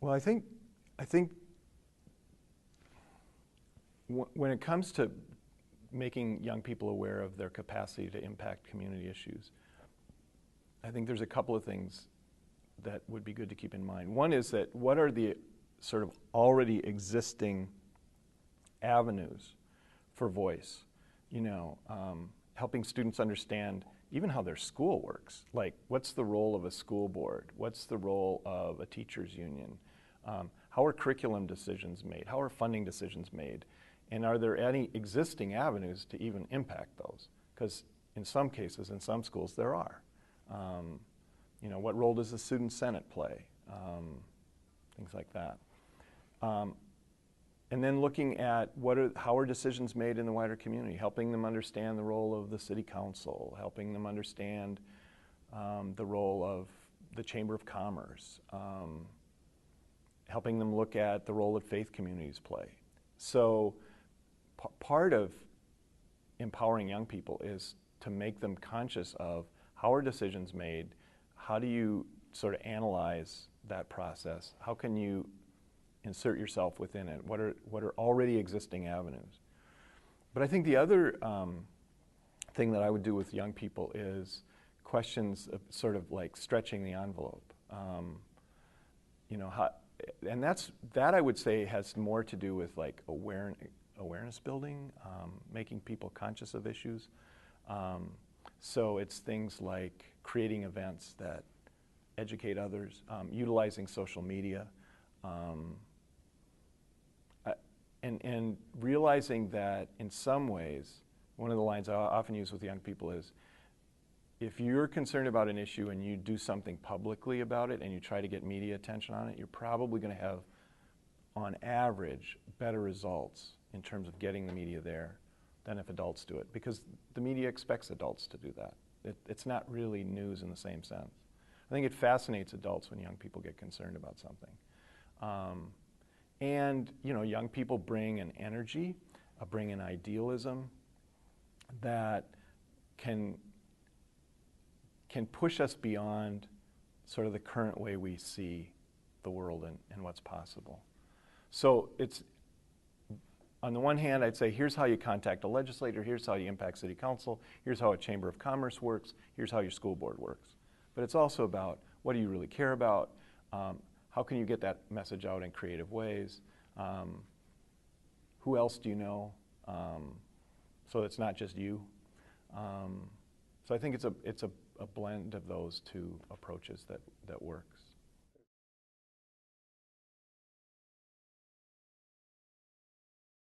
Well, I think when it comes to making young people aware of their capacity to impact community issues, I think there's a couple of things that would be good to keep in mind. One is that what are the sort of already existing avenues for voice? You know, helping students understand even how their school works. Like, what's the role of a school board? What's the role of a teachers union? How are curriculum decisions made? How are funding decisions made? And are there any existing avenues to even impact those? Because in some cases, in some schools, there are. You know, what role does the student senate play? Things like that. And then looking at how are decisions made in the wider community, helping them understand the role of the city council, helping them understand the role of the Chamber of Commerce, helping them look at the role that faith communities play. So part of empowering young people is to make them conscious of how are decisions made, how do you sort of analyze that process, how can you insert yourself within it, what are already existing avenues. But I think the other thing that I would do with young people is questions of sort of like stretching the envelope. You know, and that I would say has more to do with like awareness building, making people conscious of issues. So it's things like creating events that educate others, utilizing social media, and realizing that in some ways, one of the lines I often use with young people is, if you're concerned about an issue and you do something publicly about it and you try to get media attention on it, you're probably going to have, on average, better results in terms of getting the media there than if adults do it, because the media expects adults to do that. It's not really news in the same sense. I think it fascinates adults when young people get concerned about something. And you know, young people bring an energy, bring an idealism that can push us beyond sort of the current way we see the world and what's possible. So it's, on the one hand, I'd say, here's how you contact a legislator, here's how you impact city council, here's how a chamber of commerce works, here's how your school board works. But it's also about, what do you really care about? How can you get that message out in creative ways? Who else do you know? So it's not just you. So I think it's a blend of those two approaches that works.